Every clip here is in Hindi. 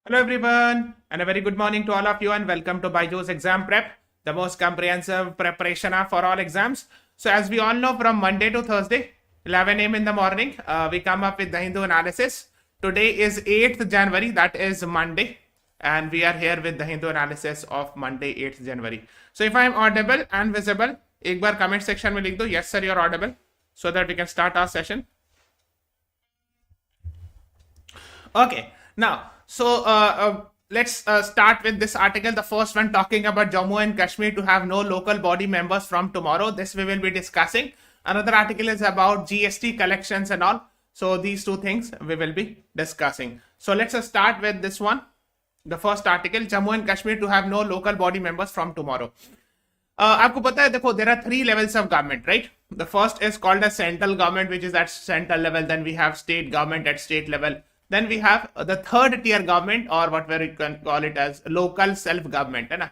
Hello everyone and a very good morning to all of you and welcome to BYJU'S Exam Prep, the most comprehensive preparation app for all exams. So as we all know, from Monday to Thursday, 11 a.m. in the morning, we come up with the Hindu analysis. Today is 8th January, that is Monday, and we are here with the Hindu analysis of Monday 8th January. So if I am audible and visible, एक बार comment section में लिख दो yes sir you're audible so that we can start our session. Okay, now, so let's start with this article. The first one talking about Jammu and Kashmir to have no local body members from tomorrow. This we will be discussing. Another article is about GST collections and all. So these two things we will be discussing. So let's start with this one. The first article, Jammu and Kashmir to have no local body members from tomorrow. आपको पता है, देखो, there are three levels of government, right? The first is called as central government, which is at central level. Then we have state government at state level. Then we have the third tier government, or what we can call it as local self government, है ना?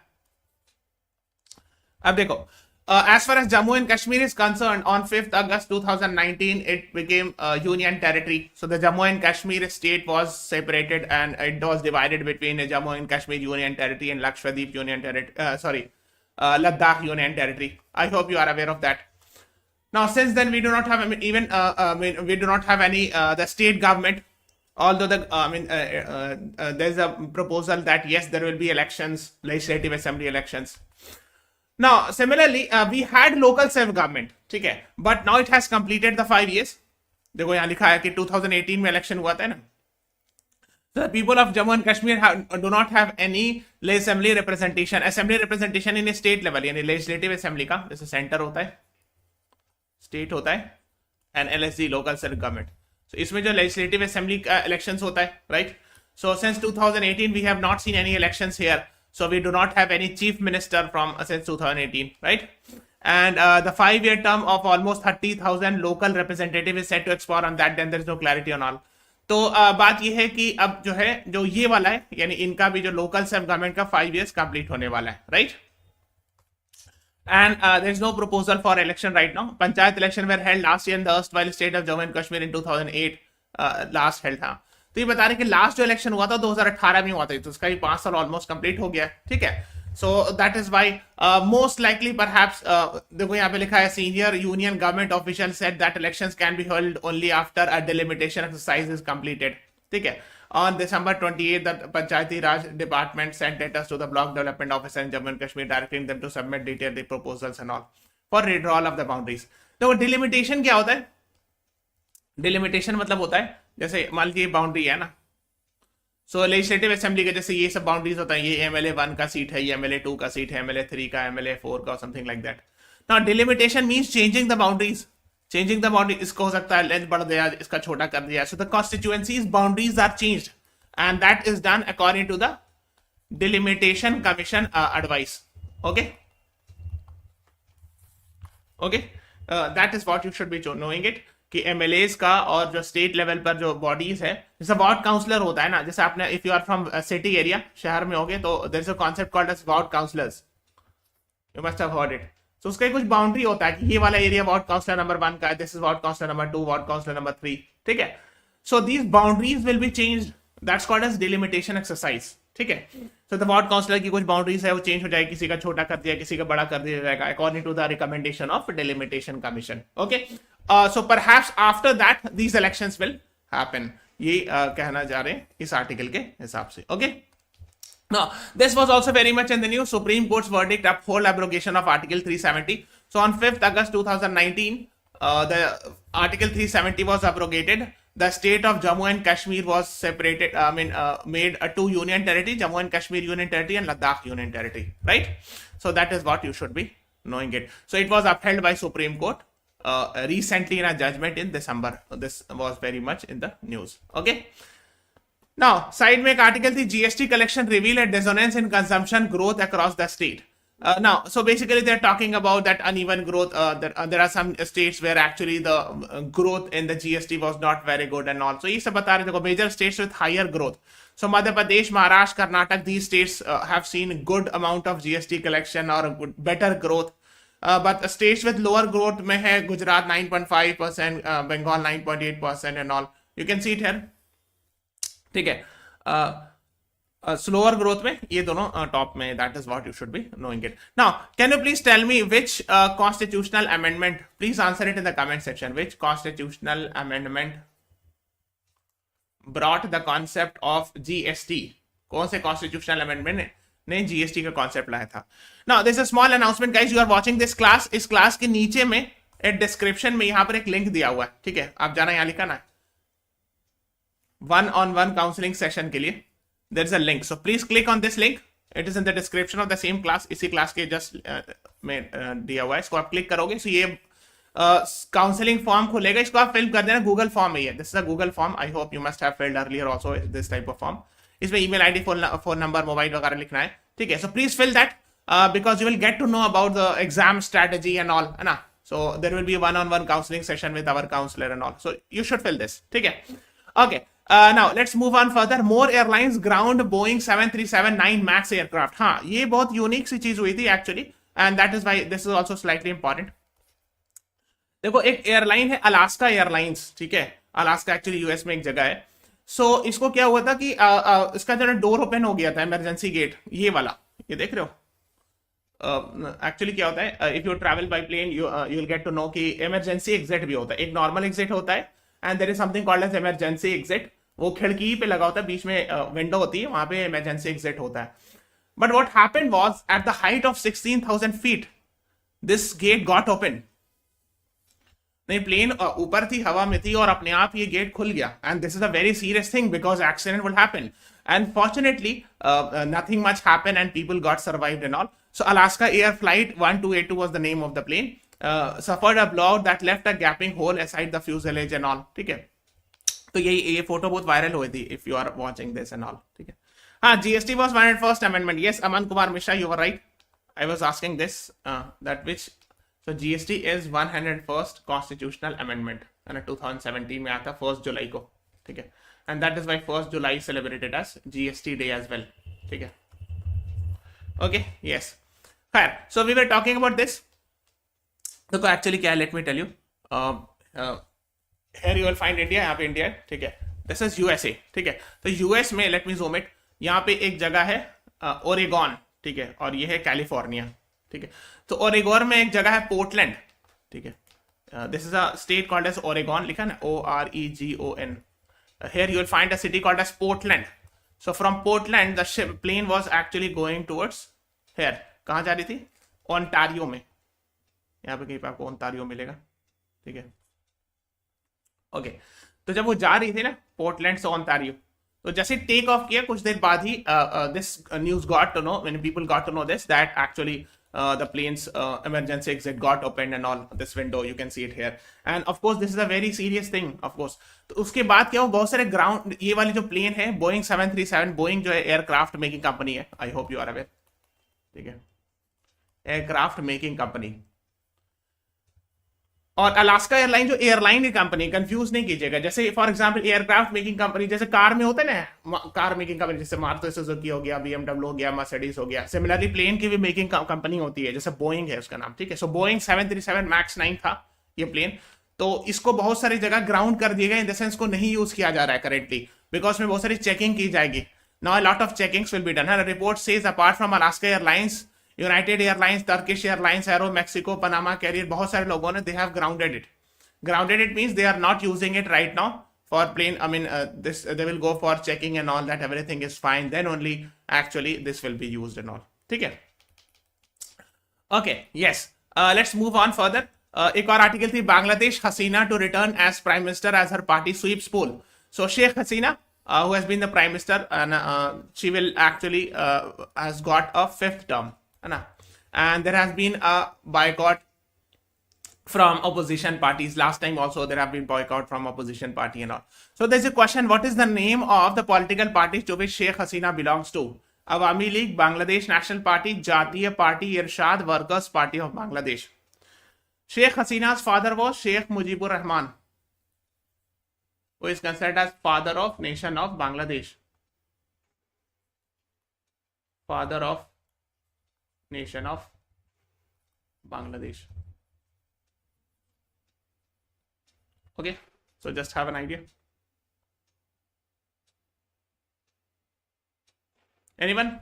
अब देखो, as far as Jammu and Kashmir is concerned, on 5th August 2019, it became a union territory. So the Jammu and Kashmir state was separated and it was divided between Jammu and Kashmir union territory and Lakshadweep union territory. Ladakh union territory. I hope you are aware of that. Now, since then, we do not have we do not have any the state government. Although there's a proposal that yes, there will be elections, legislative assembly elections. Now, similarly, we had local self-government, ठीक है, but now it has completed the 5 years. देखो यहाँ लिखा है कि 2018 में election हुआ था ना. So the people of Jammu and Kashmir do not have any assembly representation in a state level, यानी legislative assembly का जैसे center होता है, state होता है, and LSG local self government. So इसमें जो legislative assembly elections होता है, right? So since 2018 we have not seen any elections here. So we do not have any chief minister from since 2018, right? And the 5-year term of almost 30,000 local representative is set to expire on that. Then there is no clarity on all. तो बात ये है कि अब जो ये वाला है, यानी इनका भी जो लोकल सेल्फ गवर्नमेंट का 5 years कंप्लीट होने वाला है, right? And there is no proposal for election right now. Panchayat election were held last year in the erstwhile state of Jammu and Kashmir in 2008. Last held था. तो ये बता रहे कि लास्ट जो इलेक्शन हुआ था 2018 में हुआ था, तो उसका भी 5 साल ऑलमोस्ट कंप्लीट हो गया, ठीक है. So that is why most likely perhaps देखो यहाँ पे लिखा है senior union government official said that elections can be held only after a delimitation exercise is completed, ठीक है. On December 28th, the Panchayati Raj Department sent letters to the Block Development Officer in Jammu and Kashmir directing them to submit detailed proposals and all for withdrawal of the boundaries. तो delimitation क्या होता है? Delimitation मतलब होता है जैसे मान लीजिए बाउंड्री है ना, सो लेजिस्लेटिव असेंबली के जैसे ये सब बाउंड्रीज होता है, ये MLA 1 का सीट है, ये MLA 2 का सीट है, MLA 3 का, MLA 4 का, something like that. Now delimitation means changing the boundaries. Changing the boundary, इसको हो सकता है लेंथ बढ़ दिया, इसका छोटा कर दिया. So the constituencies boundaries are changed and that is done according to the delimitation commission advice. Okay okay, that is what you should be knowing it कि MLAs का और जो स्टेट लेवल पर जो बॉडीज है, जैसे वार्ड काउंसलर होता है ना, जैसे आपने if you are from city area, शहर में होगे तो there is a concept called as ward councillors. You must have heard it. तो उसका कुछ बाउंड्री होता है कि ये वाला एरिया वार्ड काउंसलर नंबर 1 का है, this is ward councillor number 2, ward councillor number 3, ठीक है. So these boundaries will be changed, that's called as delimitation exercise, ठीक है. सो द वार्ड काउंसलर की कुछ बाउंड्रीज है वो चेंज हो जाएगी, किसी का छोटा कर दिया, किसी का बड़ा कर दिया जाएगा according to the recommendation of delimitation commission. Okay, so perhaps after that these elections will happen. ये कहना जा रहे हैं इस आर्टिकल के हिसाब से. Okay, now this was also very much in the news. Supreme Court's verdict uphold abrogation of Article 370. So on 5th August 2019 the Article 370 was abrogated. The state of Jammu and Kashmir was separated, made a 2 union territory, Jammu and Kashmir union territory and Ladakh union territory, right? So that is what you should be knowing it. So it was upheld by Supreme Court recently in a judgment in December. This was very much in the news. Okay, now side में एक article थी, GST collection reveal a dissonance in consumption growth across the state. Now, so basically they're talking about that uneven growth. There are some states where actually the growth in the GST was not very good and all. So ये सब बता रहे थे major states with higher growth. So Madhya Pradesh, Maharashtra, Karnataka, these states have seen good amount of GST collection or better growth. But states with lower growth में है Gujarat 9.5%, Bengal 9.8% and all. You can see it here. ठीक है. स्लोअर ग्रोथ में ये दोनों टॉप में, that is what you should be knowing it now. Can you please tell me which constitutional amendment, please answer it in the comment section, which constitutional amendment brought the concept of GST. कौन से कॉन्स्टिट्यूशनल अमेंडमेंट ने जीएसटी का कॉन्सेप्ट लाया था. Now this is small announcement guys, you are watching this class. इस क्लास के नीचे में एक डिस्क्रिप्शन में यहां पर एक लिंक दिया हुआ है, ठीक है, आप जाना, यहां लिखा ना 1-on-1 काउंसलिंग सेशन के लिए, there is a link, so please click on this link, it is in the description of the same class. इसी क्लास के जस्ट में दिया हुआ है, इसको आप क्लिक करोगे तो ये काउंसलिंग फॉर्म खुलेगा, इसको आप फिल कर देना. गूगल फॉर्म में है, this is a Google form, I hope you must have filled earlier also this type of form. इसमें email ID, phone number, mobile वगैरह लिखना है, ठीक है. So please fill that because you will get to know about the exam strategy and all, है ना. So there will be 1-on-1 counselling session with our counsellor and all, so you should fill this, ठीक है. Okay. Now let's move on further. More airlines ground Boeing 737-9 Max aircraft. हाँ, ये बहुत यूनिक सी चीज हुई थी actually, and that is why this is also slightly important. देखो, एक एयरलाइन है अलास्का एयरलाइंस, ठीक है. अलास्का एक्चुअली यूएस में एक जगह है. सो इसको क्या हुआ था कि इसका जो डोर ओपन हो गया था, इमरजेंसी गेट, ये वाला, ये देख रहे हो. एक्चुअली क्या होता है, if you travel by plane you will get to know कि इमरजेंसी एग्जिट भी होता है. एक नॉर्मल एग्जिट होता है and there is something called as emergency exit. वो खिड़की पे लगा होता है, बीच में विंडो होती है, वहां पे इमरजेंसी एग्जिट होता है. But what happened was at the height of 16,000 feet this get got open. नहीं, प्लेन ऊपर थी, हवा में थी, और अपने आप ये गेट खुल गया. And this is a very serious thing because accident will happen. And fortunately nothing much happen and people got survived and all. So Alaska air flight 1282 was the name of the plane. Suffered a blowout that left a gaping hole aside the fuselage and all, ठीक है. तो ये फोटो बहुत वायरल हुई थी, if you are watching this and all, ठीक है. हाँ, GST was 101st amendment. Yes, Aman Kumar Mishra, you were right. I was asking this, that which, so GST is 101st constitutional amendment, and 2017 में आता 1 जुलाई को, ठीक है. And that is why 1 July celebrated as GST day as well, ठीक है. Okay, yes. Fine. So we were talking about this. तो एक्चुअली क्या है, let me tell you. Here you will find India, यहाँ पे इंडिया है, ठीक है. दिस इज यूएसए, ठीक है. तो यूएस में, लेट मी ज़ूम इट, यहाँ पे एक जगह है ओरेगॉन, ठीक है, और ये है कैलिफोर्निया, ठीक है. तो ओरेगॉन में एक जगह है पोर्टलैंड, ठीक है. This is a state called as Oregon, लिखा ना OREGON. Here you will find a city called as Portland. So from Portland the plane was actually going towards here. कहाँ जा रही थी? ओंटारियो में. यहाँ पे कहीं पे आपको ओंटारियो मिलेगा, ठीक है. ओके. तो जब वो जा रही थी ना पोर्टलैंड से ओंटारियो, तो जैसे टेक ऑफ किया कुछ देर बाद ही this news got to know, when people got to know this, that actually the plane's emergency exit got opened and all. This window you can see it here, and of course this is a very serious thing, of course. तो उसके बाद क्या हो, बहुत सारे ग्राउंड, ये वाली जो प्लेन है बोइंग 737, बोइंग जो है एयरक्राफ्ट मेकिंग कंपनी है, I hope you are aware, ठीक है, एयरक्राफ्ट मेकिंग कंपनी. और अलास्का एयरलाइन जो एयरलाइन की कंपनी, कंफ्यूज नहीं कीजिएगा. जैसे for example aircraft making company, जैसे कार में होता है ना, कार मेकिंग कंपनी, जैसे मारुति सुजुकी हो गया, BMW हो गया, मर्सिडीज हो गया. सिमिलरली प्लेन की भी मेकिंग कंपनी होती है, जैसे बोइंग है उसका नाम, ठीक है. सो बोइंग 737 मैक्स 9 था ये प्लेन. तो इसको बहुत सारी जगह ग्राउंड कर दिया गया, इन द सेंस को नहीं यूज किया जा रहा है करेंटली, बिकॉज में बहुत सारी चेकिंग की जाएगी. Now a lot of checkings will be done. Report says apart from Alaska airlines, United airlines, Turkish airlines, Aeromexico, Panama carrier, बहुत सारे लोगों ने, they have grounded it. Grounded it means they are not using it right now for plane. I mean, this they will go for checking and all that everything is fine. Then only actually this will be used and all. ठीक है. Okay. Yes. Let's move on further. एक और आर्टिकल थी, बांग्लादेश हसीना to return as prime minister as her party sweeps poll. So Sheikh Hasina, who has been the prime minister, and she will actually has got a 5th term, है ना. And there has been a boycott from opposition parties. Last time also there have been boycott from opposition party and all. So there's a question, what is the name of the political parties to which Sheikh Hasina belongs to? Awami League, Bangladesh National Party, Jatiya Party, Irshad Workers Party of Bangladesh. Sheikh Hasina's father was Sheikh Mujibur Rahman, who is considered as father of nation of Bangladesh. Father of nation of Bangladesh. Okay, so just have an idea. Anyone?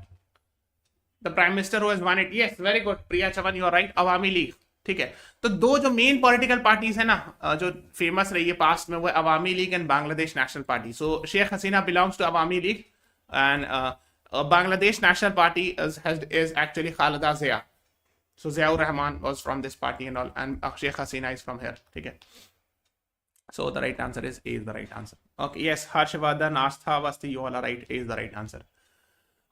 The prime minister who has won it? Yes, very good. Priya Chavan, you are right. Awami League. ठीक है, तो दो जो मेन पॉलिटिकल पार्टीज है ना जो फेमस रही है पास्ट में, वो Awami League and Bangladesh National Party. So Sheikh Hasina belongs to Awami League and Bangladesh National Party is actually Khalida Zia. So Ziaur Rahman was from this party and all, and Sheikh Hasina is from here. ठीक है. So the right answer is A is the right answer. Okay, yes, Harshvardhan, Astha, Vasti, you all are right. A is the right answer.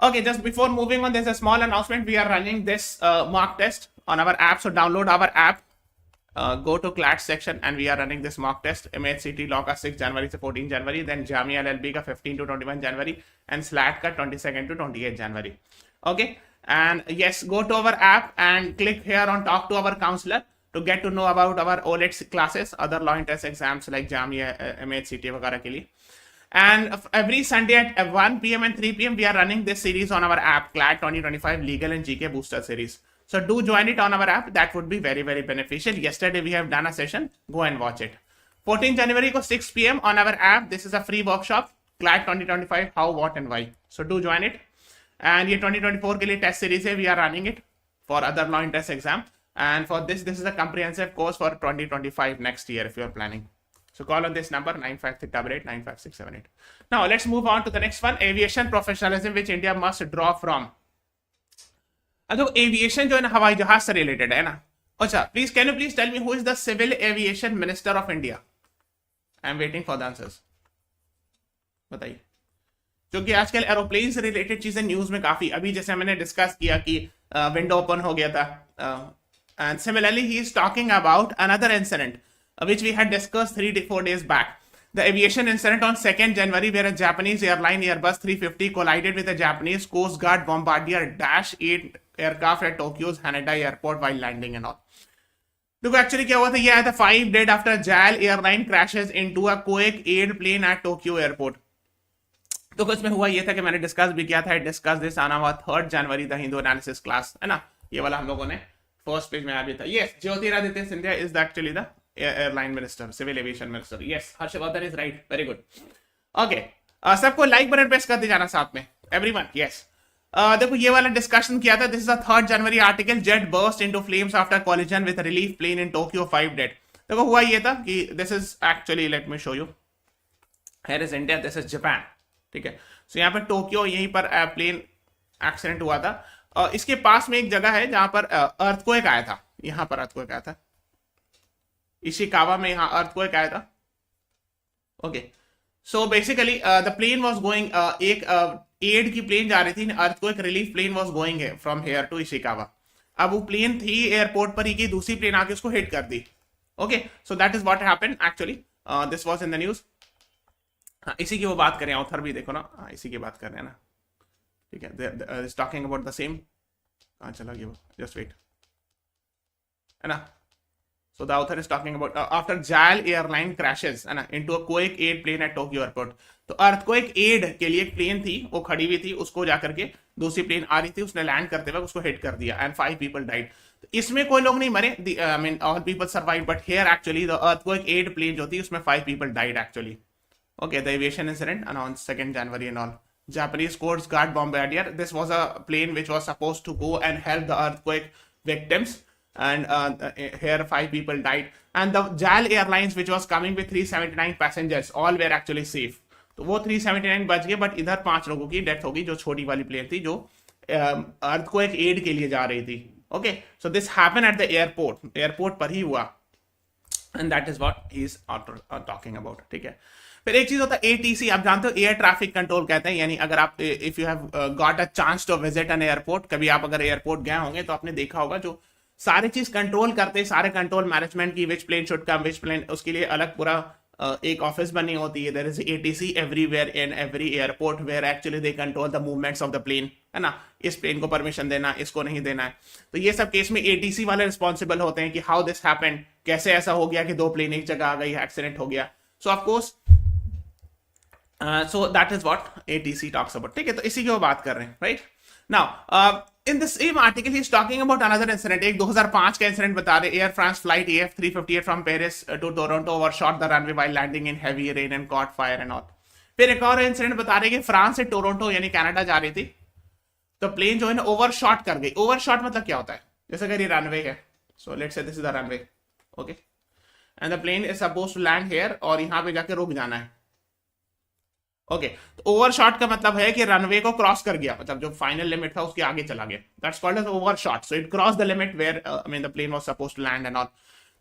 Okay, just before moving on, there's a small announcement. We are running this mock test on our app. So download our app, go to CLAT section, and we are running this mock test. MHCT law ka 6 January to 14 January, then Jamia LLB ka 15 to 21 January, and SLAT ka 22nd to 28 January. Okay, and yes, go to our app and click here on talk to our counselor to get to know about our OLETs classes, other law and test exams like Jamia, MHCT वगैरह के लिए. And every Sunday at 1 p.m. and 3 p.m. we are running this series on our app, CLAT 2025 Legal and GK Booster Series. So do join it on our app. That would be very, very beneficial. Yesterday we have done a session. Go and watch it. 14 January ko 6 p.m. on our app. This is a free workshop, CLAT 2025 How, What and Why. So do join it. And ये 2024 के लिए test series है. We are running it for other law and test exam. And for this is a comprehensive course for 2025 next year if you are planning. So call on this number 95388 95678. Now let's move on to the next one. Aviation professionalism which India must draw from. तो एविएशन जो है ना हवाई जहाज से रिलेटेड है ना. अच्छा, please can you please tell me who is the civil aviation minister of India? I am waiting for the answers. बताइए. क्योंकि आजकल एरोप्लेन से रिलेटेड चीजें न्यूज में काफी, अभी जैसे मैंने डिस्कस किया कि विंडो ओपन हो गया था, and similarly he is talking about another incident which we had discussed 3 to 4 days back. The aviation incident on 2nd January where a Japanese airline Airbus 350 collided with a Japanese Coast Guard Bombardier Dash 8 aircraft at Tokyo's Haneda airport while landing and all. देखो एक्चुअली क्या हुआ था, ये आया था 5 days after JAL airline crashes into a Quake aid plane at Tokyo airport. तो कुछ में हुआ ये था कि मैंने डिस्कस भी किया था, डिस्कस दिस आना हुआ 3rd January the Hindu analysis class है ना, ये वाला हम लोगों ने फर्स्ट पेज में आ भी था. Yes, Jyotiraditya Scindia is actually the airline minister, civil aviation minister. Yes, Harshvardhan is right. Very good. Okay, सबको लाइक बटन प्रेस करते जाना साथ में. Everyone, yes. देखो ये वाला डिस्कशन किया था. This is a 3rd January article. Jet burst into flames after collision with a relief plane in Tokyo. 5 dead. देखो हुआ ये था कि this is actually, let me show you. Here is India. This is Japan. ठीक है. So यहाँ पर टोक्यो, यहीं पर प्लेन एक्सीडेंट हुआ था. इसके पास में एक जगह है जहां पर अर्थक्वेक आया था. यहाँ पर अर्थक्वेक आया था. इशिकावा में यहाँ अर्थक्वेक आया था. Okay, so basically the plane was going, एक एड की प्लेन जा रही थी, earthquake relief plane was going from here to Ishikawa. अब वो प्लेन थी एयरपोर्ट पर ही कि दूसरी प्लेन आके उसको हिट कर दी. Okay, so that is what happened actually. This was in the news. हाँ, इसी की वो बात करें, ऑथर भी देखो ना. हाँ, इसी की बात कर रहे हैं ना. ठीक है, is talking about the same. कहाँ चला गया वो? जस्ट वेट, है ना. So the author is talking about after JAL airline crashes है ना into a quake aid plane at Tokyo airport. तो earthquake aid के लिए एक प्लेन थी, वो खड़ी हुई थी, उसको जाकर के दूसरी प्लेन आ रही थी, उसने लैंड करते वक्त उसको हिट कर दिया and 5 people died. तो इसमें कोई लोग नहीं मरे, I mean all people survived, but here actually the earthquake aid plane जो थी उसमें 5 people died actually. Okay, the aviation incident announced 2nd January and all. Japanese Coast Guard Bombardier. This was a plane which was supposed to go and help the earthquake victims. And here 5 people died, and the JAL Airlines which was coming with 379 passengers all were actually safe. तो वो 379 बच गए, बट इधर 5 लोगों की डेथ होगी जो छोटी वाली प्लेन थी जो अर्थक्वेक एड के लिए जा रही थी. Okay, so this happen at the airport पर ही हुआ, and that is what he is talking about. ठीक है. फिर एक चीज होता है ATC, आप जानते हो एयर ट्रैफिक कंट्रोल कहते हैं. यानी अगर आप if you have got a chance to visit an airport, कभी आप अगर एयरपोर्ट गए होंगे तो आपने देखा होगा जो सारी चीज कंट्रोल करते, सारे कंट्रोल मैनेजमेंट की, which plane should come, which plane, उसके लिए अलग पूरा एक ऑफिस बनी होती है. There is ATC everywhere in every airport where actually they control the movements of the plane, है ना. इस प्लेन को परमिशन देना, इसको नहीं देना है. तो ये सब केस में ATC वाले रिस्पॉन्सिबल होते हैं कि हाउ दिस हैपेंड, कैसे ऐसा हो गया कि 2 प्लेन एक जगह आ गई, एक्सीडेंट हो गया. सो of course so that is what ATC talks about. ठीक है, तो इसी की वो बात कर रहे हैं, right. Now in the same article he is talking about another incident. एक 2005 का इंसिडेंट बता रहे. Air France flight AF 358 from Paris to Toronto overshot the runway while landing in heavy rain and caught fire and all. फिर एक और इंसिडेंट बता रहे कि फ्रांस से टोरंटो यानी कनाडा जा रही थी, तो प्लेन जो है ना ओवरशॉट कर गई। ओवरशॉट मतलब क्या होता है, जैसे अगर ये रनवे है, so let's say this is the runway, okay, and the plane is suppose to land here, और यहाँ पे जाके रुक जाना है, ओके। तो ओवरशॉट का मतलब है कि रनवे को क्रॉस कर गया, मतलब जो फाइनल लिमिट था उसके आगे चला गया, that's called as overshot. So it cross the limit where I mean the plane was supposed to land and all.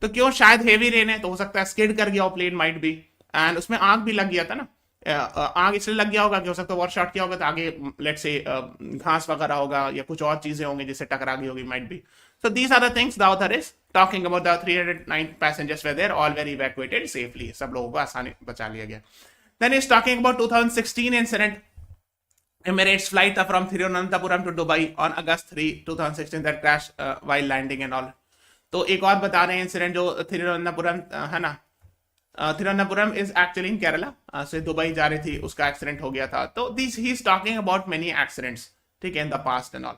तो क्यों, शायद हेवी रेन है, तो हो सकता है स्किड कर गया हो प्लेन, माइट बी, एंड उसमें आग भी लग गया था ना, आग इसलिए लग गया होगा कि हो सकता है ओवरशॉट किया होगा, तो आगे लेट्स से घास वगैरह होगा या कुछ और चीजें होंगी जिससे टकरा गई होगी, might be. So these are the things the author is talking about. The 309 passengers were there, all were evacuated safely. सब लोगों को आसानी बचा लिया गया। Then he's talking about 2016 incident. Emirates flight from Thiruvananthapuram to Dubai on August 3, 2016 that crashed while landing and all. तो एक और बता रहे हैं इंसिडेंट जो थिरुवनंतपुरम है ना, Thiruvananthapuram is actually in Kerala से दुबई जा रही थी, उसका एक्सीडेंट हो गया था। तो this he is talking about many accidents, ठीक है, in the past and all.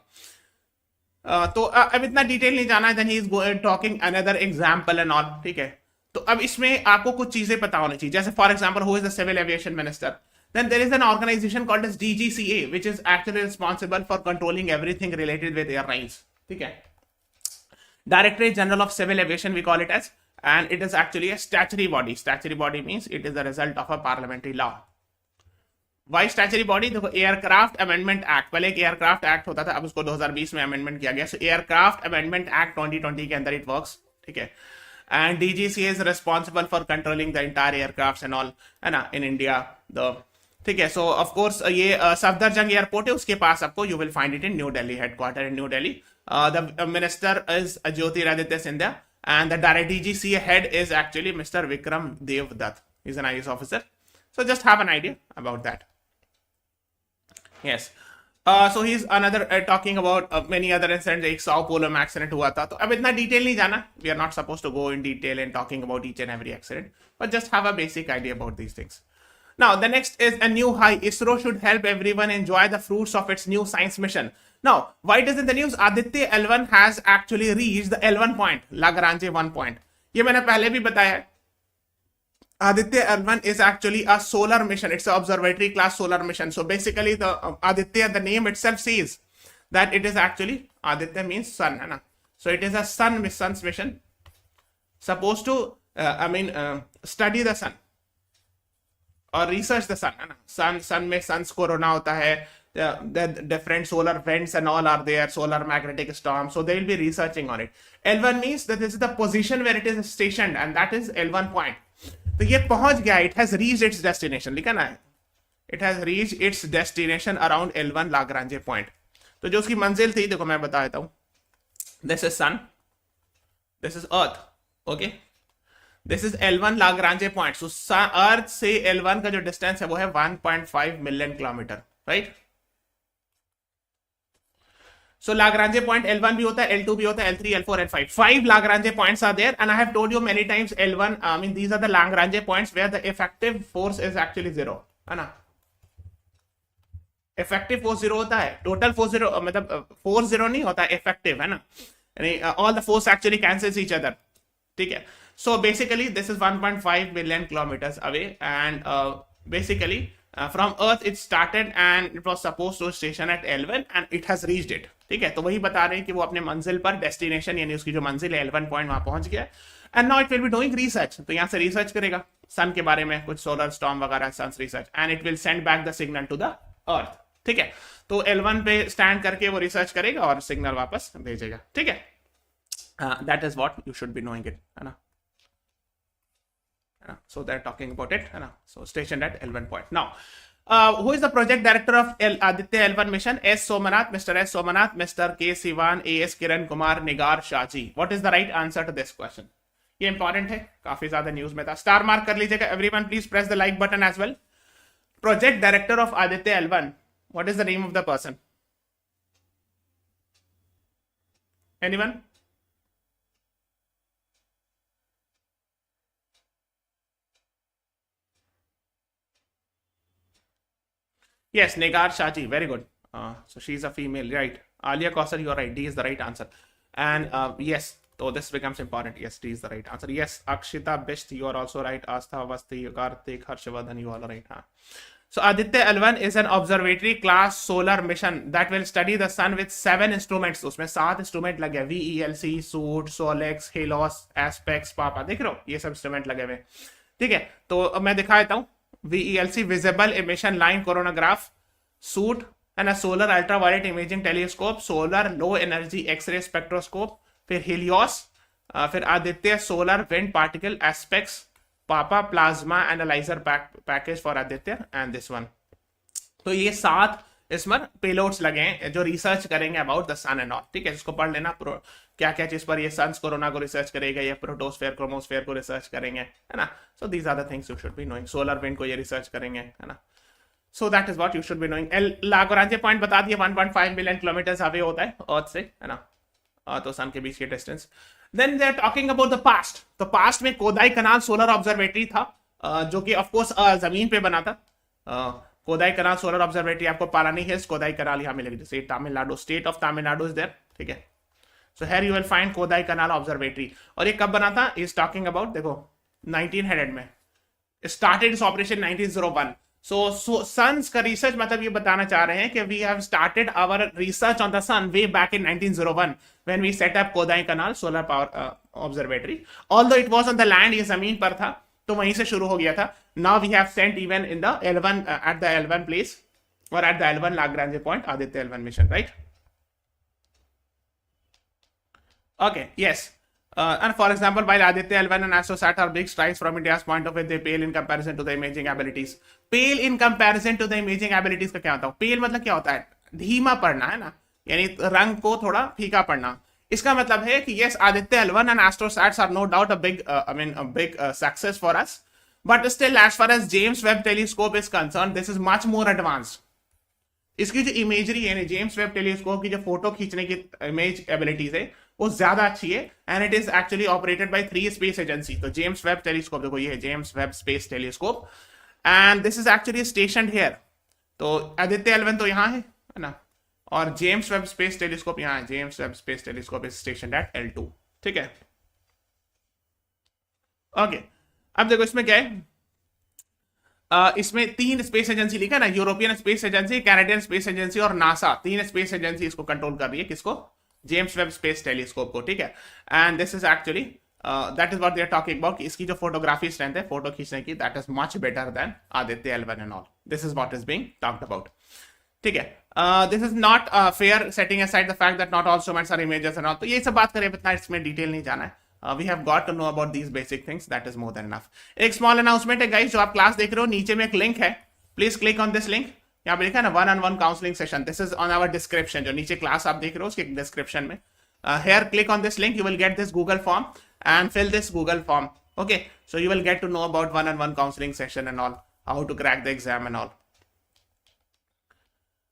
तो अब इतना डिटेल नहीं जाना है। Then he is talking another example and all, ठीक है। तो अब इसमें आपको कुछ चीजें पता होनी चाहिए, जैसे for example who is the civil aviation minister, then there is an organization called as DGCA which is actually responsible for controlling everything related with airlines, ठीक है। Directorate General of Civil Aviation we call it as, and it is actually a statutory body. Statutory body means it is the result of a parliamentary law. Why statutory body? देखो एयरक्राफ्ट अमेंडमेंट एक्ट, पहले एक एयरक्राफ्ट एक्ट होता था, अब उसको 2020 में अमेंडमेंट किया गया। सो एयरक्राफ्ट अमेंडमेंट एक्ट 2020 के अंदर इट वर्क्स, ठीक है। And DGCA is responsible for controlling the entire aircraft and all, है ना, इन इंडिया द, ठीक है। सो ऑफ कोर्स ये सफदरजंग एयरपोर्ट है, उसके पास आपको you will find it in new Delhi, headquarter in new Delhi. The minister is Jyotiraditya Scindia, and the direct DGCA head is actually Mr. Vikram Dev Dutt. He's an IAS officer. So just have an idea about that. Yes. So he's another talking about many other incidents. एक Sao Paulo में accident हुआ था, तो अब इतना detail नहीं जाना. We are not supposed to go in detail in talking about each and every accident, but just have a basic idea about these things. Now the next is a new high. ISRO should help everyone enjoy the fruits of its new science mission. Now, why it is in the news? Aditya L1 has actually reached the L1 point, Lagrange 1 point. ये मैंने पहले भी बताया है। Aditya L1 is actually a solar mission. It's an observatory class solar mission. So basically, the Aditya, the name itself says that it is actually, Aditya means sun, है ना? So it is a sun's mission, supposed to, study the sun or research the sun, है ना? Sun में suns को रोना होता है. The different solar vents and all are there, solar magnetic storms, so they will be researching on it. L1 means that this is the position where it is stationed, and that is L1 point. तो ये पहुंच गया, it has reached its destination, लिखा ना है, it has reached its destination around L1 Lagrange point. तो जो उसकी मंजिल थी, देखो मैं बता देता हूं, this is sun, this is earth, okay, this is L1 Lagrange point. So earth से L1 का जो डिस्टेंस है वो है 1.5 million kilometre, right. So Lagrange point L1 भी होता है, L2 भी होता है, L3, L4, L5. 5 Lagrange points are there, and I have told you many times L1. I mean these are the Lagrange points where the effective force is actually 0, है ना? Effective force 0 होता है, total force 0 मतलब force 0 नहीं होता, effective है ना? All the force actually cancels each other, ठीक है? So basically this is 1.5 million kilometers away, and basically from Earth it started and it was supposed to station at L1 and it has reached it, ठीक है। तो वही बता रहे हैं कि वो अपने मंजिल पर, डेस्टिनेशन यानी उसकी जो मंजिल है L1 पॉइंट, वहां पहुंच गया, and now it will be doing research. तो यहाँ से रिसर्च करेगा सन के बारे में, कुछ सोलर स्टॉर्म वगैरह, sun research, and it will send back the signal to the earth, ठीक है। तो L1 पे स्टैंड करके वो रिसर्च करेगा और सिग्नल वापस भेजेगा, ठीक है। That is what you should be knowing it, है ना। So they're talking about it, so stationed at L1 point. Now, who is the project director of Aditya L1 mission? S. Somanath, Mr. S. Somanath, Mr. K. Sivan, A.S. Kiran Kumar, Nigar Shaji. What is the right answer to this question? ये इंपॉर्टेंट है, काफी ज्यादा न्यूज में था, स्टार मार्क कर लीजिएगा। Everyone please press the like button as well. Project director of Aditya L1, what is the name of the person? Anyone? Yes, Negar Shaji, very good. So she's a female, right? Alia Kausar, you're right. D is the right answer. And yes, so this becomes important. Yes, D is the right answer. Yes, Akshita Bisht, you are also right. Astha Avasti, Karthik, Harshvardhan, you all are right. Huh? So Aditya L1 is an observatory class solar mission that will study the sun with 7 instruments. उसमें 7 इंस्ट्रूमेंट लगे, VELC, SUIT, SoLEXS, HEL1OS, ASPEX, PAPA, देख रहे हो ये सब इंस्ट्रूमेंट लगे हुए। ठीक है, तो मैं दिखा देता हूँ। VELC visible emission line coronagraph, SUIT and a solar ultraviolet imaging telescope, solar low energy X ray spectroscope, फिर हेलियोस, फिर Aditya solar wind particle, ASPEX, PAPA plasma analyser package for Aditya and this one. तो ये 7 इसमें पेलोड्स लगे हैं जो रिसर्च करेंगे about the sun and all. ठीक है, इसको पढ़ लेना, क्या क्या चीज पर ये सन्स कोरोना को रिसर्च करेगा, ये प्रोटोस्फेयर क्रोमोस्फेयर को रिसर्च करेंगे, है ना। So these are the things you should be knowing. Solar wind को ये रिसर्च करेंगे, है ना। So that is what you should be knowing. Lagrange point बता दिए, 1.5 मिलियन किलोमीटर अवे होता है अर्थ से, है ना, तो सन के बीच की distance. Then they are talking about the past. तो पास्ट में कोदाई कनाल सोलर ऑब्जर्वेटरी था, जो कि ऑफ कोर्स जमीन पे बना था। कोदाई कनाल सोलर ऑब्जर्वेटरी आपको पालानी हिल्स, कोदाई कनाल यहाँ मिलेगी, जैसे Tamil Nadu, state of Tamil Nadu is there. ठीक है, so here you will find Kodaikanal observatory. और ये कब बना था, इज टॉकिंग अबाउट, देखो 1900 में started its operation 1901। So sun's का रिसर्च मतलब ये बताना चाह रहे हैं कि we have started our research on the sun way back in 1901 when we set up Kodaikanal solar power observatory. Although it was on the land, ये जमीन पर था, तो वहीं से शुरू हो गया था। Now we have sent even in the L1 at the L1 place और at the L1 Lagrange point Aditya L1 mission, right. Okay, yes. And for example, while Aditya L1 and AstroSat are big strides from India's point of view, they pale in comparison to the imaging abilities. Pale in comparison to the imaging abilities का क्या होता है? Pale मतलब क्या होता है? धीमा पड़ना, है ना, यानी रंग को थोड़ा फीका पड़ना। इसका मतलब है कि yes, Aditya L1 and AstroSats are no doubt a big success for us. But still, as far as James Webb Telescope is concerned, this is much more advanced. इसकी जो इमेजरी है, जेम्स वेब टेलीस्कोप की जो फोटो खींचने की इमेज एबिलिटीज है वो ज्यादा अच्छी है, and it is actually operated by 3 space agency. तो जेम्स वेब टेलीस्कोप, देखो ये है James Webb space telescope, and this is actually स्टेशनड here. तो आदित्य L1 तो यहाँ है ना, और जेम्स वेब स्पेस टेलीस्कोप यहाँ है। James Webb space telescope is stationed at L2। ठीक है, ओके। अब देखो इसमें क्या है, इसमें 3 स्पेस एजेंसी लिखा है ना, European space agency, Canadian space agency और नासा। 3 स्पेस एजेंसी इसको कंट्रोल कर रही है, किसको, जेम्स वेब स्पेस टेलीस्कोप को। ठीक है, and this is actually that is what they are talking about, इसकी जो फोटोग्राफी स्ट्रेंथ है फोटो खींचने की, that is much better than Aditya L1 and all. This is what is being talked about. ठीक है, this is not fair, setting aside the fact that not all instruments are images and all. तो ये सब बात करें, इतना इसमें डिटेल नहीं जाना है। We have got to know about these basic things. That is more than enough. एक small announcement है guys, जो आप क्लास देख रहे हो नीचे में एक लिंक है, please click on this link. यहाँ पे लिखा है ना 1-on-1 counselling session, this is on our description. जो नीचे क्लास आप देख रहे हो उसके डिस्क्रिप्शन में, here click on this link, you will get this Google form and fill this Google form. Okay, so you will get to know about 1-on-1 counseling session and all, how to crack the exam and all.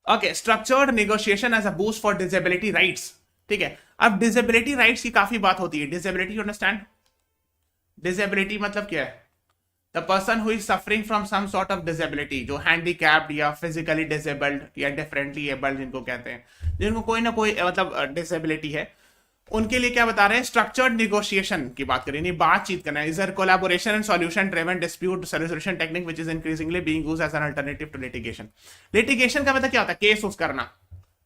Okay, structured negotiation as a boost for disability rights. ठीक है, अब डिसेबिलिटी राइट्स की काफी बात होती है। डिसेबिलिटी, यू अंडरस्टैंड, डिसेबिलिटी मतलब क्या है, the person who is suffering from some sort of disability, जो हैंडीकैप्ड या फिजिकली डिसेबल्ड या डिफरेंटली एबल्ड जिनको कहते हैं, जिनको कोई ना कोई मतलब डिसेबिलिटी है, उनके लिए क्या बता रहे हैं, स्ट्रक्चर्ड निगोशिएशन की बात करें, नहीं बातचीत करना है। Is a collaboration and solution driven dispute solution technique which is increasingly being used as an alternative to litigation. Litigation का मतलब क्या होता है, केस उस करना,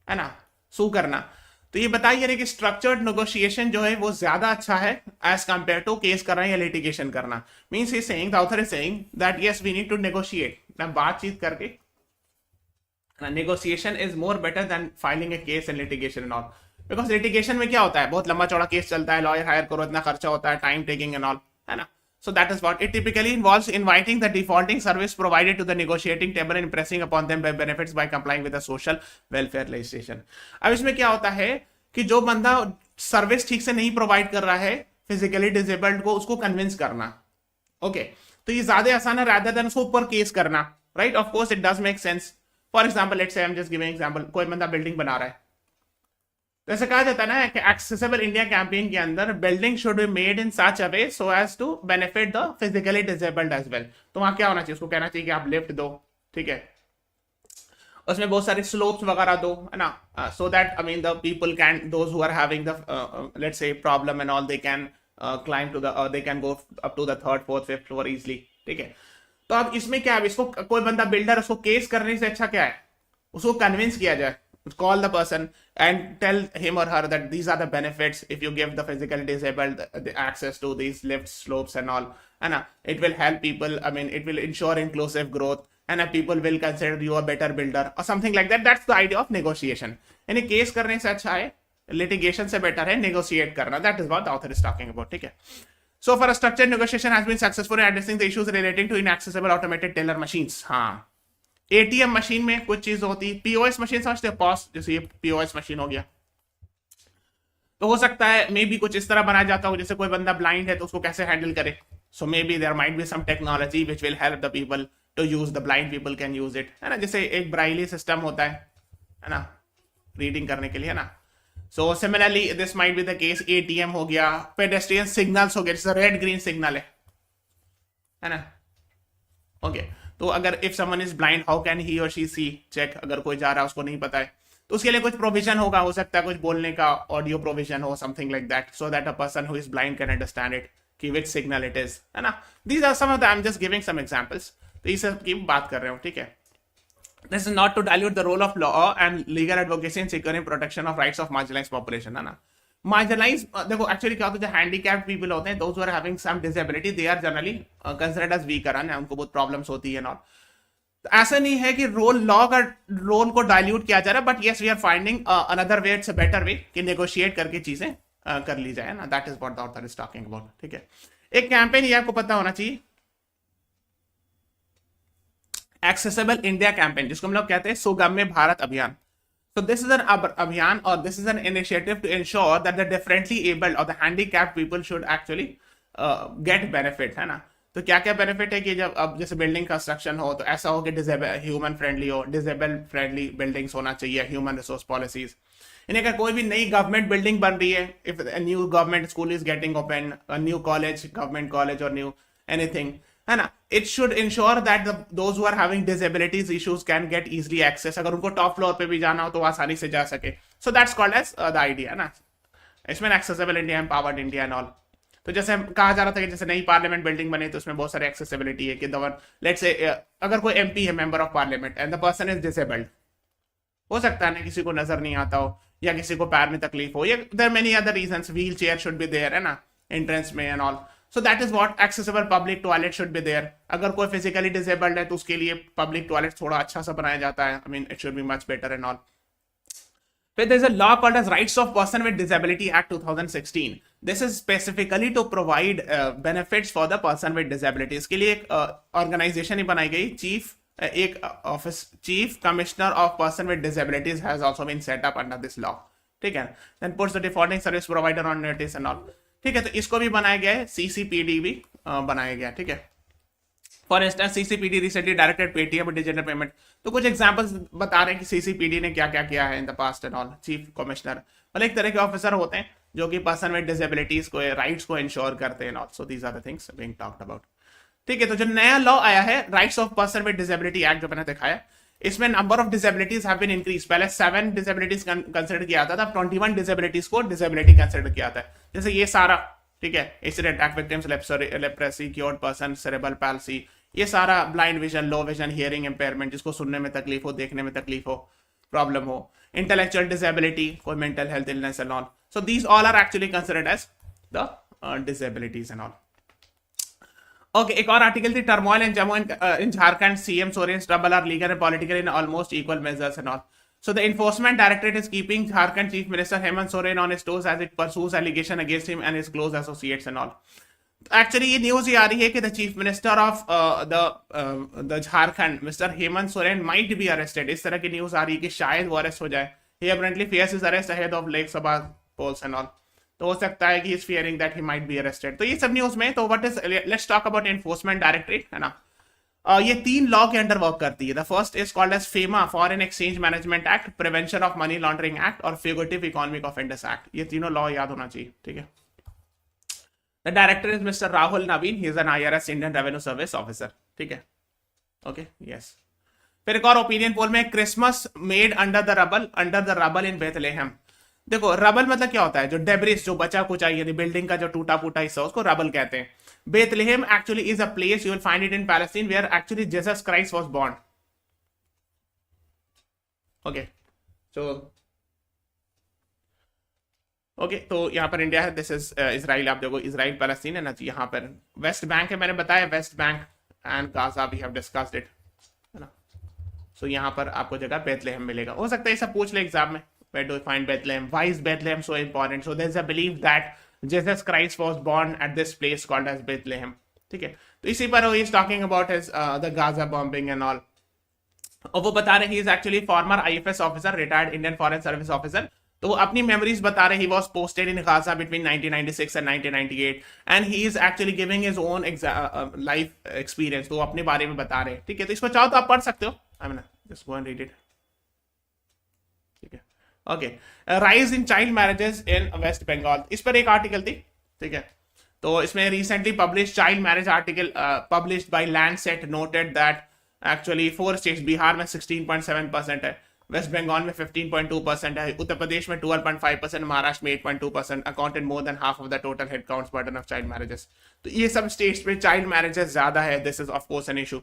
है ना, सू करना। तो ये बताइए कि स्ट्रक्चर्ड नेगोशिएशन जो है वो ज्यादा अच्छा है एज कंपेयर टू केस करना या लिटिगेशन करना। Means he saying, the author is saying that yes we need to negotiate, ना बातचीत करके, negotiation is more better than filing a case and litigation and all. Because litigation में क्या होता है, बहुत लंबा चौड़ा केस चलता है, लॉयर हायर करो, इतना खर्चा होता है, टाइम टेकिंग एंड ऑल, है ना। So that is what it typically involves, inviting the defaulting service provided to the negotiating table and impressing upon them by benefits by complying with the social welfare legislation. अब इसमें क्या होता है कि जो बंदा सर्विस ठीक से नहीं प्रोवाइड कर रहा है फिजिकली डिसेबल्ड को, उसको कन्विंस करना, ओके, तो ये ज्यादा आसान है rather than उसको ऊपर केस करना, right. Of course it does make sense. For example, let's say I am just giving example, कोई बंदा बिल्डिंग बना रहा है, जैसे कहा जाता है ना कि एक्सेसिबल इंडिया कैंपेन के अंदर building should be made in such a way so as to benefit the physically disabled as well. तो वहां क्या होना चाहिए, उसको कहना चाहिए कि आप लिफ्ट दो, ठीक है, उसमें बहुत सारे स्लोप्स वगैरह दो, है ना, so that I mean the people can, those who are having the let's say problem and all, they can climb to the, they can go up to the 3rd, 4th, 5th floor easily, ठीक है। तो अब इसमें क्या है, इसको कोई बंदा बिल्डर, उसको केस करने से अच्छा क्या है, उसको कन्विंस किया जाए, call the person and tell him or her that these are the benefits if you give the physically disabled the access to these lifts, slopes and all, and it will help people, I mean it will ensure inclusive growth, and people will consider you a better builder or something like that. That's the idea of negotiation. यानी केस करने से अच्छा है, litigation से बेटर है negotiate करना. That is what the author is talking about. ठीक है. So for a structured negotiation has been successful in addressing the issues relating to inaccessible automated teller machines. हाँ, एटीएम मशीन में कुछ चीज होती है, पीओएस मशीन समझते हैं, पॉस, जैसे ये पीओएस मशीन हो गया, तो हो सकता है मे बी कुछ इस तरह बनाया जाता हो, जैसे कोई बंदा ब्लाइंड है तो उसको कैसे हैंडल करे. So maybe there might be some technology which will help the people to use, the blind people can use it, है ना. जैसे एक ब्राइली सिस्टम होता है ना, रीडिंग करने के लिए, है ना. So similarly this might be the case, ATM हो गया, पेडेस्ट्रियन सिग्नल्स हो गया, जैसे रेड ग्रीन सिग्नल है ना. ओके, तो अगर if someone is blind how can he और शी सी चेक, अगर कोई जा रहा है उसको नहीं पता है तो उसके लिए कुछ प्रोविजन होगा, हो सकता है कुछ बोलने का ऑडियो प्रोविजन हो, something like that, so that a person who is blind can understand it कि विच सिग्नल इट इज, है ना. These are some of the, I am just giving some examples, तो इस सब की बात कर रहे हो. ठीक है. This is not to dilute the role of law and legal advocacy in securing protection of rights of marginalised population, है ना. मार्जिनलाइज, देखो एक्चुअली क्या होता है, जो हैंडीकैप्ड पीपल होते हैं, those who are having some disability, they are generally considered as weaker, है ना, उनको बहुत प्रॉब्लम्स होती है ना. ऐसा नहीं है कि लॉ का रोल को डाइल्यूट किया जा रहा है, but yes we are finding another way, it's a better way कि नेगोशिएट करके चीजें कर ली जाए ना. That is what the author is talking about. ठीक है. एक कैंपेन ये आपको पता होना चाहिए, एक्सेसिबल इंडिया कैंपेन, जिसको हम लोग कहते हैं सुगम्य भारत अभियान. So this is an abhiyan, or this is an initiative to ensure that the differently abled or the handicapped people should actually get benefit, है ना. तो क्या क्या बेनिफिट है कि जब अब जैसे बिल्डिंग कंस्ट्रक्शन हो तो ऐसा हो कि ह्यूमन फ्रेंडली हो, डिसेबल फ्रेंडली बिल्डिंग्स होना चाहिए, ह्यूमन रिसोर्स पॉलिसीज. इन्हें अगर कोई भी नई गवर्नमेंट बिल्डिंग बन रही है, if new government school is getting open, new college, government college और न्यू एनीथिंग, है ना, it should ensure that those who are having disabilities issues can get easily access. अगर उनको टॉप फ्लोर पे भी जाना हो तो आसानी से जा सके. So that's called as the idea ना. इसमें accessible India, empowered India and all. तो जैसे कहा जा रहा था कि जैसे नई पार्लियामेंट बिल्डिंग बने तो उसमें बहुत सारे एक्सेसिबिलिटी है कि लेट्स से अगर कोई एमपी है, member of parliament, and the person is disabled, हो सकता है ना किसी को नजर नहीं आता हो या किसी को पैर में तकलीफ हो, या there many other reasons, wheel chair should be there, है ना, एंट्रेंस में and all. So that is what accessible public toilet should be there. अगर कोई फिजिकली डिसेबल्ड है तो उसके लिए पब्लिक टॉयलेट थोड़ा अच्छा सा बनाया जाता है, I mean it should be much better and all. But there is a law called as Rights of Person with Disability Act 2016. This is specifically to provide benefits for the person with disability. इसके लिए एक organization ही बनाई गई, एक office, Chief Commissioner of Person with Disabilities has also been set up under this law. ठीक है. Then puts the defaulting service provider on notice and all. ठीक है. तो इसको भी बनाया गया है, CCPD भी बनाया गया. ठीक है. For instance CCPD recently directed Paytm digital payment. तो कुछ एग्जांपल्स बता रहे हैं कि CCPD ने क्या क्या किया है in the past and all. Chief commissioner मतलब एक तरह के ऑफिसर होते हैं जो कि पर्सन विद डिसेबिलिटीज को, राइट्स को इंश्योर करते हैं. So these are the things being talked about. ठीक है. तो जो नया लॉ आया है, rights of person with disability act, जो मैंने दिखाया, इसमें number of disabilities have been increase. पहले 7 डिसेबिलिटीज कंसिडर किया जाता था, अब 21 डिसेबिलिटीज को डिसेबिलिटी कंसिडर किया जाता है. जैसे ये सारा, ठीक है, incident attack victims, leprosy, cured person, cerebral palsy, ये सारा, blind vision, low vision, hearing impairment, जिसको सुनने में तकलीफ हो, देखने में तकलीफ हो, प्रॉब्लम हो, इंटेलेक्चुअल डिसेबिलिटी, कोई mental health illness and all. So these all are actually considered as the disabilities and all. Okay, एक और आर्टिकल थी, turmoil in Jammu in Jharkhand, CM Soren's trouble are legal and political in almost equal measures and all. So the Enforcement Directorate is keeping Jharkhand Chief Minister Hemant Soren on his toes as it pursues allegation against him and his close associates and all. Actually, ये न्यूज ये आ रही है कि the Chief Minister of the Jharkhand, Mr. Hemant Soren, might be arrested. इस तरह की न्यूज आ रही है कि शायद वो अरेस्ट हो जाए. He apparently fears his arrest ahead of Lok Sabha polls and all. तो हो सकता है कि he is fearing that he might be arrested. तो ये सब न्यूज में. तो what is, let's talk about Enforcement Directorate, है ना. ये 3 लॉ के अंडर वर्क करती है. The first is called as FEMA, foreign exchange management act, prevention of money laundering act और फ्यूगिटिव इकोनॉमिक ऑफेंडर्स एक्ट. ये तीनों लॉ याद होना चाहिए. ठीक है. The director is mister Rahul Naveen. He is an IRS, Indian revenue service officer. ठीक है. Okay, yes. फिर एक और ओपिनियन पोल में, Christmas made under the rubble in Bethlehem. देखो, रबल मतलब क्या होता है, जो डेब्रिस, जो बचा कुचा, यानी बिल्डिंग का जो टूटा फूटा हिस्सा, उसको रबल कहते हैं. Bethlehem actually is a place, you will find it in Palestine, where actually Jesus Christ was born. Okay, so okay तो यहाँ पर इंडिया है, दिस इज इसराइल, आप देखो इसराइल पैलेस्टीन है ना जी, यहाँ पर वेस्ट बैंक है, मैंने बताया West Bank and Gaza we have discussed it, है ना। सो यहाँ पर आपको जगह बेथलेहम मिलेगा, हो सकता है सब पूछ ले एग्जाम में, where do you find Bethlehem, why is Bethlehem so important, so there is a believe that Jesus Christ was born at this place called as Bethlehem, ठीक है। तो इसी पर he is talking about his the Gaza bombing and all, और वो बता रहे he is actually former IFS officer, retired Indian foreign service officer, तो वो अपनी मेमोरीज बता रहे, he was posted in Gaza between 1996 and 1998 and he is actually giving his own life experience, तो वो अपने बारे में बता रहे हैं, ठीक है। तो इसको चाहो तो आप पढ़ सकते हो, I mean just go and read it, ठीक है। Okay, rise in child marriages in West Bengal, इस पर एक आर्टिकल थी, ठीक है। तो इसमें recently publish child marriage article published by Lancet noted that actually 4 states, Bihar में 16.7% है, वेस्ट बंगाल में 15.2% है, उत्तर प्रदेश में 12.5%, महाराष्ट्र में 8.2%, accounted more than half of the total head counts burden of child marriages. तो ये सब स्टेट्स में चाइल्ड मैरिजेस ज्यादा है, this is of course an issue.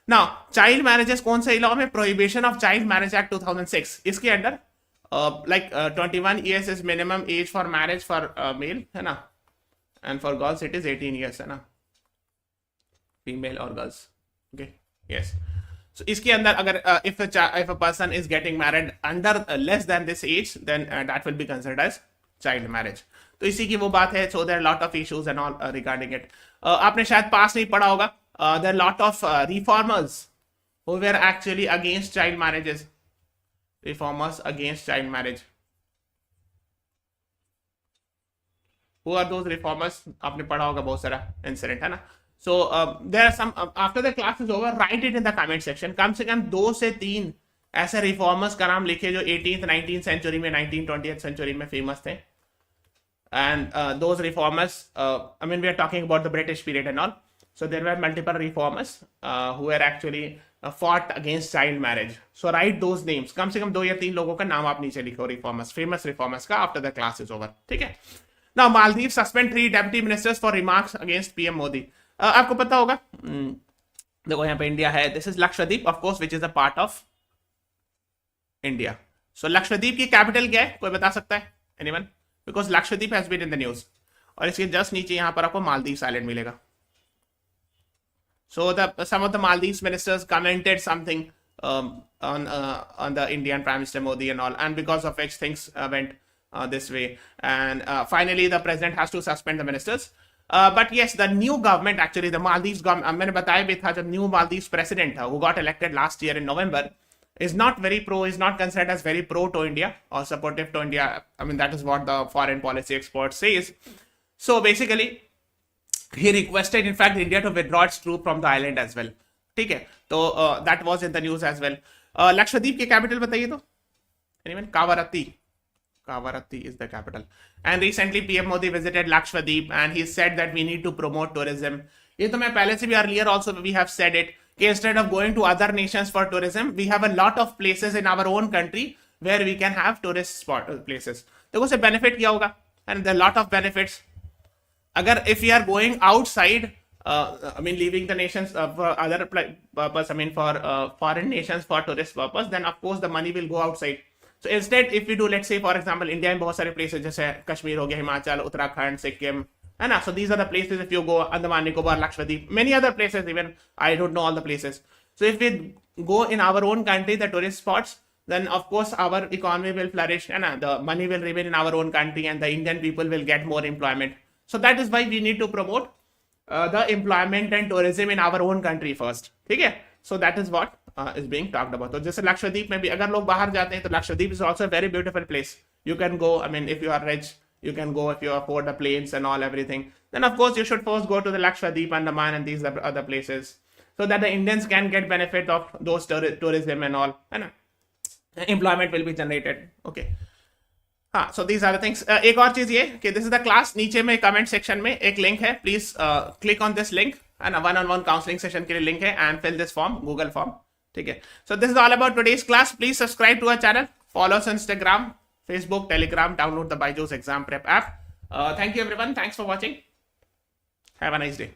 Now child marriages कौन से लॉ में, prohibition of child marriage act 2006, इसके under like 21 years is minimum age for marriage for male, है ना, and for girls it is 18 years, है ना, फीमेल और गर्ल्स, ओके यस। So, इसके अंदर अगर if a person is getting married under less than this age, then that will be considered as child marriage. तो इसी की वो बात है, so there are lot of issues and all regarding it. आपने शायद पास नहीं पढ़ा होगा, there are lot of reformers who were actually against child marriages. Reformers against child marriage. Who are those reformers? आपने पढ़ा होगा बहुत सारा इंसिडेंट, है ना। So there are some after the class is over, write it in the comment section. कम से कम 2 से 3 ऐसे रिफॉर्मर्स का नाम लिखे जो 18th 19th सेंचुरी में, 19th 20th सेंचुरी में फेमस थे, and those reformers I mean we are talking about the British period and all, so there were multiple reformers who were actually fought against child marriage. So write those names, कम से कम 2 या 3 लोगों का नाम आप नीचे लिखो, रिफॉर्मर्स, फेमस रिफॉर्मर्स का, after the class is over, ठीक है। Now Maldives suspend 3 deputy ministers for remarks against PM Modi. आपको पता होगा, देखो यहाँ पे इंडिया है, this is Lakshadweep of course which is a part of India. So Lakshadweep की कैपिटल क्या है, कोई बता सकता है, anyone, because Lakshadweep has been in the news, और इसके जस्ट नीचे यहाँ पर आपको मालदीव्स आइलैंड मिलेगा। So some of the Maldives ministers commented something on the Indian Prime Minister Modi and all, and because of which things went this way, and finally the president has to suspend the ministers. But yes, the new government, actually the Maldives government, मैंने बताया भी था, जब new Maldives president था, who got elected last year in November, is not very pro, is not considered as very pro to India or supportive to India. I mean, that is what the foreign policy expert says. So basically, he requested, in fact, India to withdraw its troops from the island as well. ठीक है, तो that was in the news as well. Lakshadweep की कैपिटल बताइए तो, anyone? Kavaratti is the capital. And recently PM Modi visited Lakshadweep and he said that we need to promote tourism. ये तो मैं पहले से भी earlier also we have said it, कि instead of going to other nations for tourism, we have a lot of places in our own country where we can have tourist spot places. देखो उससे benefit क्या होगा? And there are lot of benefits. अगर if we are going outside, I mean leaving the nations for other purpose, I mean for foreign nations for tourist purpose, then of course the money will go outside. So instead, if we do, let's say for example, India में बहुत सारे places जैसे कश्मीर हो गया, हिमाचल, उत्तराखंड, सिक्किम, है ना, so these are the places if you go, Andaman Nicobar, Lakshadweep, many other places, even I don't know all the places. So if we go in our own country, the tourist spots, then of course our economy will flourish, and the money will remain in our own country, and the Indian people will get more employment. So that is why we need to promote the employment and tourism in our own country first, ठीक है। So that is what is being talked about. तो जैसे लक्षद्वीप में भी अगर लोग बाहर जाते हैं तो Lakshadweep is also a very beautiful place. You can go, I mean if you are rich, you can go if you afford the planes and all everything. Then of course you should first go to the Lakshadweep, Andaman and these other places, so that the Indians can get benefit of those tourism and all, and employment will be generated. Okay. हाँ, so these are the things. एक और चीज ये कि this is the class, नीचे में comment section में एक link है, please click on this link, and a one-on-one counseling session के लिए link है, and fill this form, Google form, ठीक है। So this is all about today's class. Please subscribe to our channel, follow us on Instagram, Facebook, Telegram, download the BYJU'S exam prep app. Thank you everyone, thanks for watching. Have a nice day.